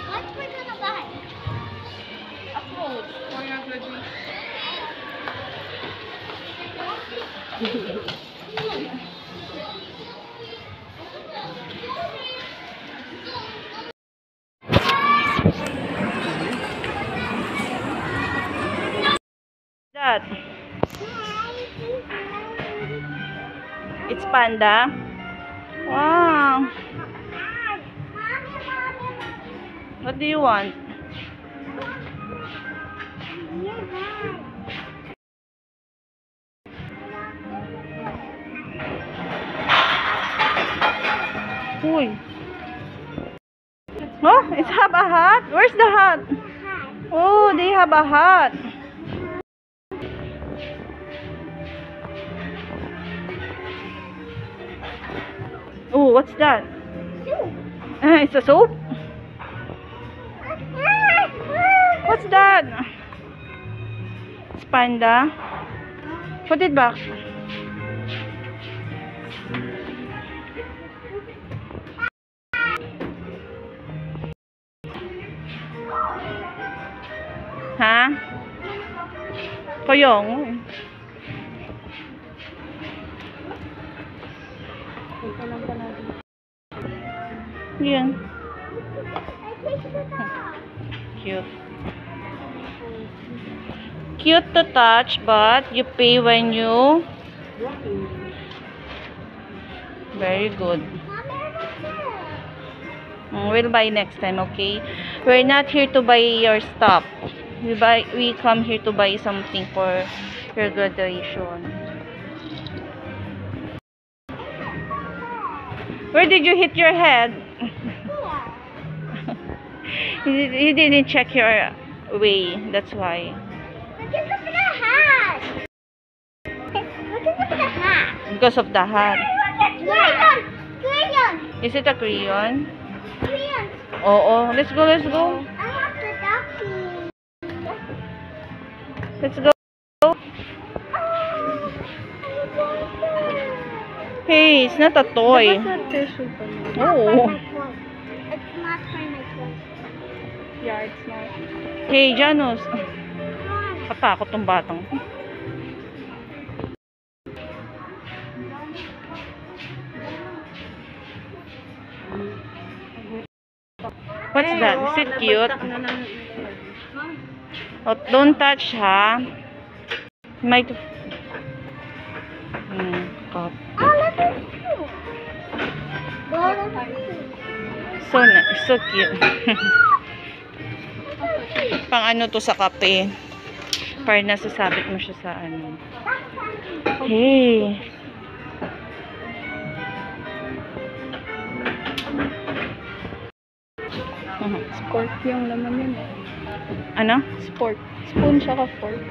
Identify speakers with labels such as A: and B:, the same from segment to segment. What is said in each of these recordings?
A: What we're gonna buy?
B: A coat for your graduation.
C: That it's panda. Wow. What do you want? Uy. Oh, it's have a hat. Where's the hat? Oh, they have a hat. Oh, what's that? It's a soap? What's that? It's panda. Put it back. Ha? Koyong. Yan. Cute. Cute to touch, but you pay when you... Very good. We'll buy next time, okay? We're not here to buy your stuff. We come here to buy something for your graduation. Where did you hit your head? You didn't check your way, that's why.
A: Look at the hat. Look at the hat.
C: Because of the hat.
A: Crayon. Crayon.
C: Is it a crayon?
A: Crayon.
C: Oh, let's go, let's go.
A: I want the ducky.
C: Let's go. Hey, it's not a toy. Oh.
A: It's not for my toy.
B: Yeah, it's not.
C: Hey, Janus. Katakot tong batang. What's that? Is it cute? Oh, don't touch, ha? Might...
A: Oh, look at this.
C: So cute. Pang ano to sa kape. Para nasasabit mo siya sa ano. Hey.
B: Sport yung laman yun.
C: Ano?
B: Sport. Spoon siya ka fork.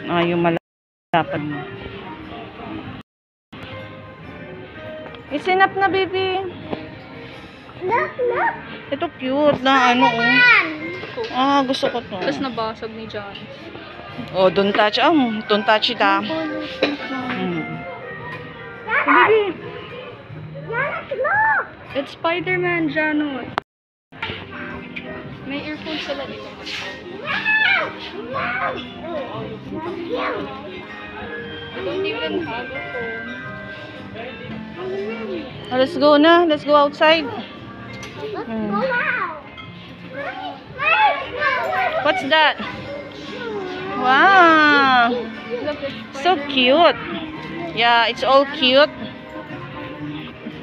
C: Ah, yung malapad mo. It's enough na, baby.
A: Look, look.
C: Ito cute na ano, oh. Ah, gusto ko to.
B: Tapos nabasag ni John.
C: Oh, don't touch. Oh, don't touch it, ah. Baby.
A: Look.
B: It's Spider-Man, Jano. May earphones sila dito.
A: Wow.
B: I don't even have a phone.
C: Oh, let's go na. Let's go outside.
A: Let's go out.
C: What's that? Wow.
B: Look, it's
C: So cute. Yeah, it's all cute.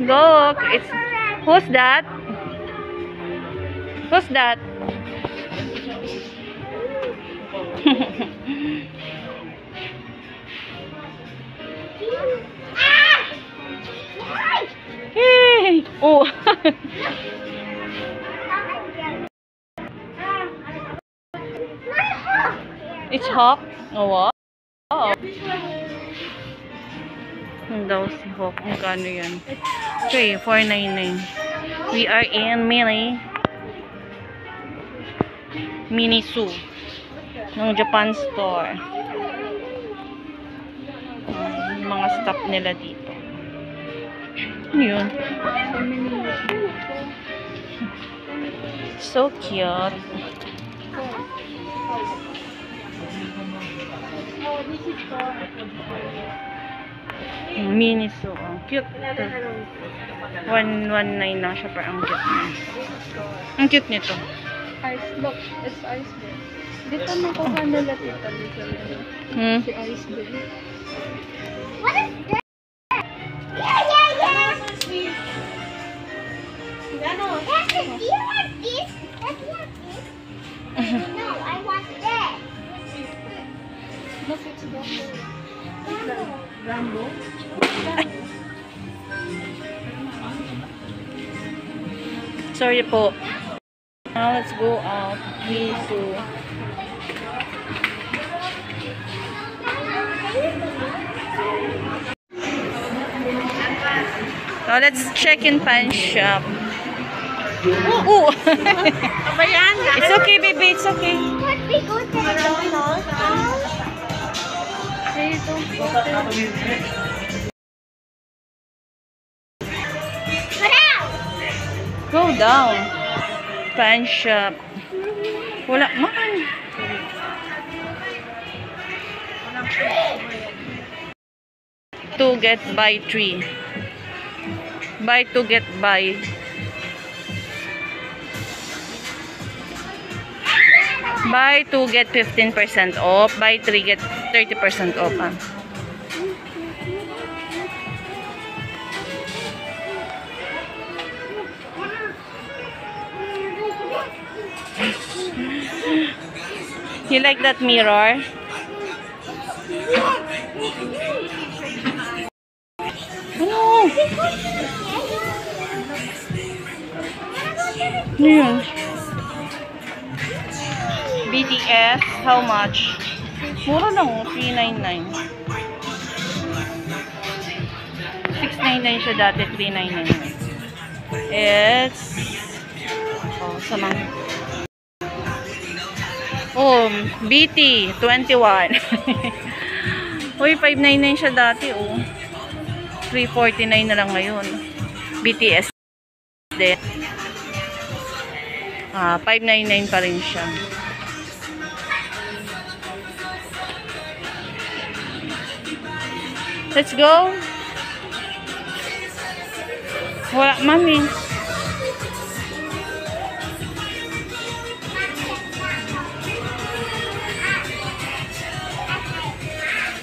C: Look, it's... Who's that? Who's that? Hey! Oh! It's Hawk? Oh, wow. Ang daw si Hawk. Magkano yan? Okay, 499. We are in Miniso ng Japan store. Yung mga stuff nila dito. Ano yun? So cute. Miniso. Oh. Cute. 119 lang siya, pero ang cute niya. Ang cute nito.
B: Ice, look, it's ice bear. Dito nakuha nila tita dito. Si ice bear.
A: What is this? Yeah, yeah, yeah. Yes, do you want this? Does he have this? No, I want this.
B: Look, it's Rambo.
C: Sorry po. Now let's go out. Miniso. Now let's check in pan shop. Oh! It's okay, baby. It's okay.
A: Could we go to the McDonald's?
B: Hey, don't go there.
A: Go down!
C: Go down. Pan shop. Wala man. To get buy 3. Buy to get buy. Buy 2 get 15% off. Buy 3 get 30% off. Ah. You like that mirror? Ano? Ano yun? BTS, how much? Mura lang, 399. 699 siya dati, 399. It's sama. Oh, BT 21. Uy, 599 siya dati, oh. 349 na lang ngayon. BTS din. 599 pa rin siya. Let's go. Wala, mami.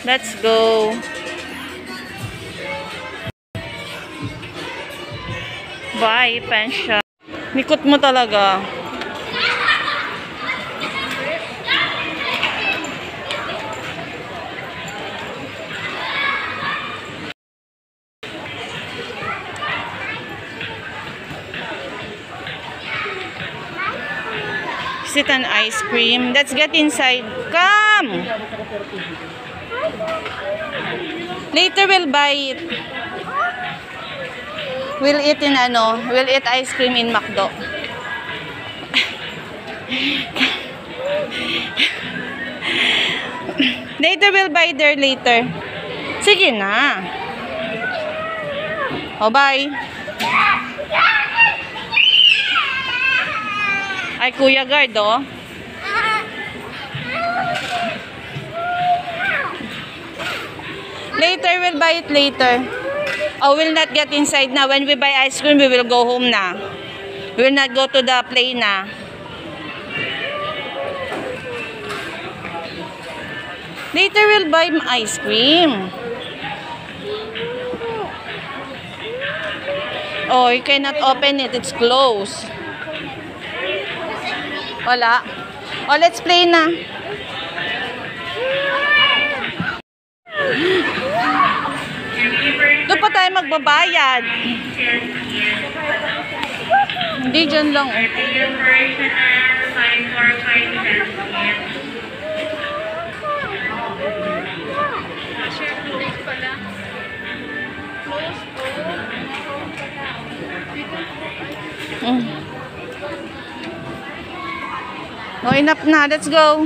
C: Let's go. Bye, Pensha. Nikot mo talaga. Is it an ice cream? Let's get inside. Come! Later we'll buy it. We'll eat in we'll eat ice cream in McDo. Later we'll buy there later. Sige na. Oh, bye. Ay, Kuya Guard, oh. Later, we'll buy it later. Oh, we'll not get inside now. When we buy ice cream, we will go home na. We will not go to the play na. Later, we'll buy ice cream. Oh, you cannot open it. It's closed. Wala. Oh, let's play na. magbabayad. Hindi, dyan lang. Oh, enough na. Let's go.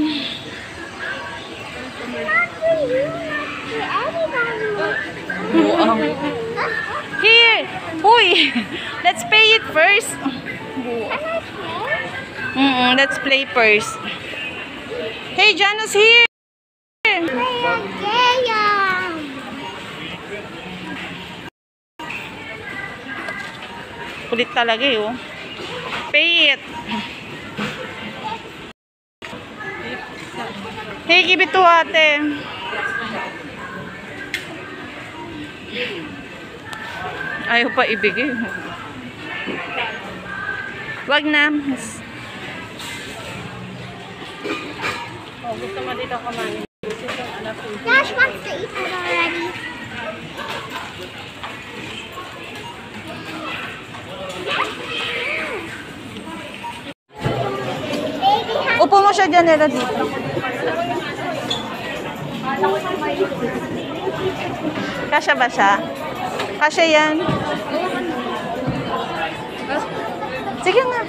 C: Here. Uy. Let's pay it first. Let's play first. Hey, Jana's here. Kulit talaga eh, oh. Pay it. Hey, give it to ate. Ayaw pa ibigay. Wag na. Oh, gusto mo dito kumain.
A: Josh wants to eat it already.
C: Upo mo siya dyan, Ella, dito. Kasya ba siya? Kasya yan. Sige nga.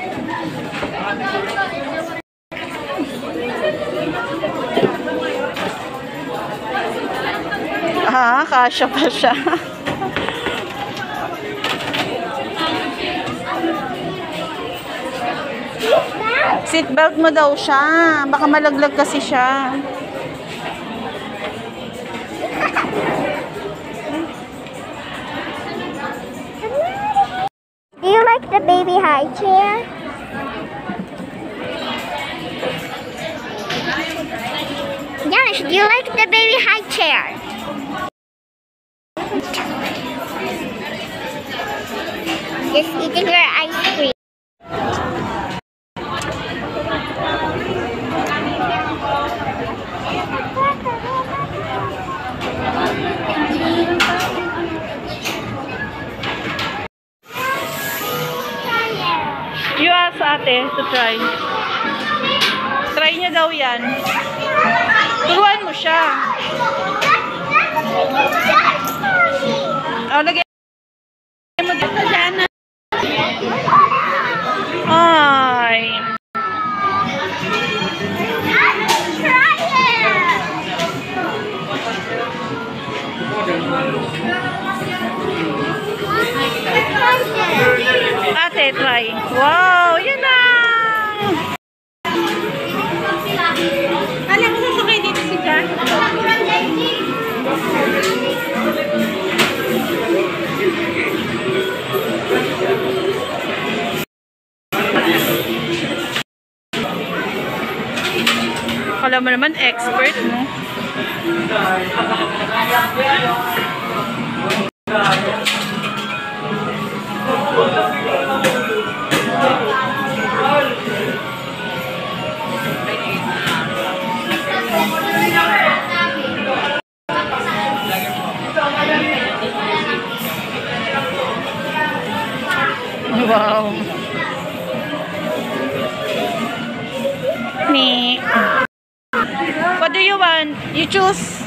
C: Kasya pa siya. Seatbelt mo daw siya. Baka malaglag kasi siya.
A: Do you like the baby high chair? Janice, do you like the baby high chair? Just eating her ice cream.
C: You ask ate to try. Try niya daw yan. Turuan mo siya. Oh, lagyan mo dito, Jana. Ay. Ate, try. Wow, yan na. Alam mo, sasakay dito si Jan? Kala mo naman expert, no? Wow. Me. What do you want? You choose.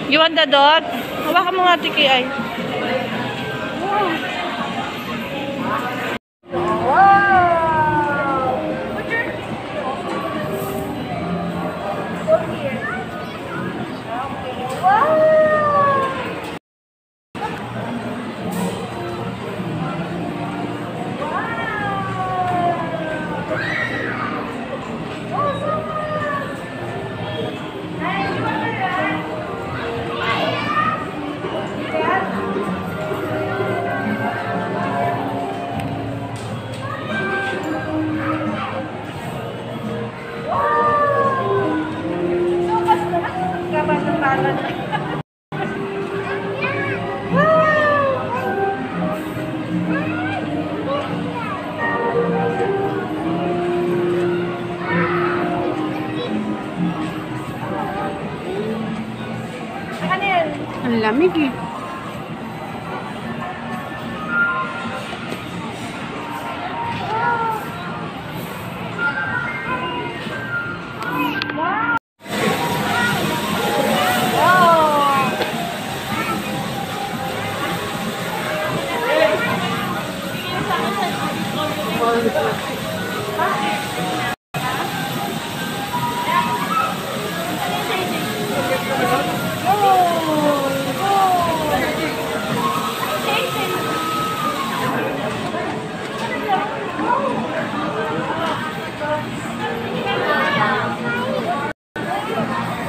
C: You want the dog? Hawakan mo nga, Tiki, ay.
B: malamig eh.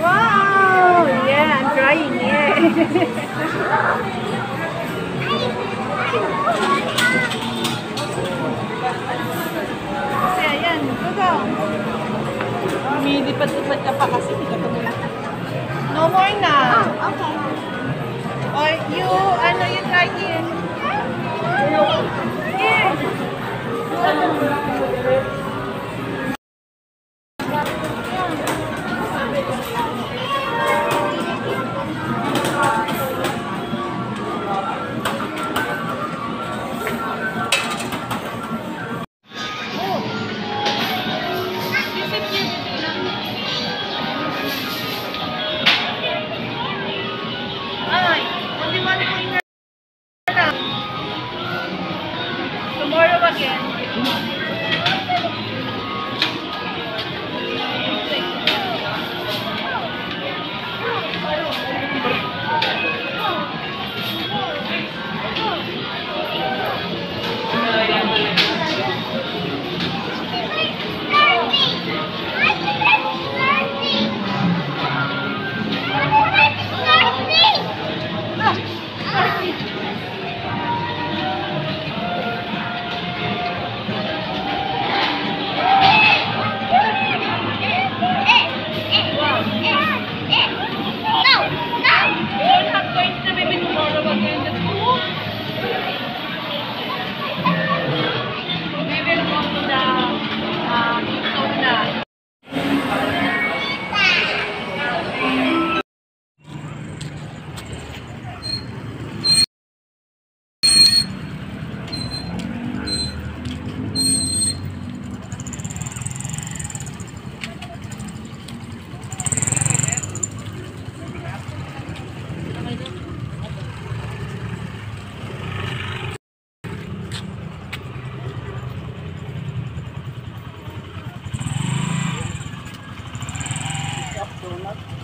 B: Wow! Yeah, I'm trying. Yeah. Kasi ayan, go.
C: Lumilipad-lipad ka pa kasi hindi ka tumulong.
B: No more na.
A: Oh, okay.
B: Or you, you try here. Here. Ay, only one finger na. Tomorrow again. You're not going to maybe tomorrow again. Let's go. We will go to the sauna.
C: Donut.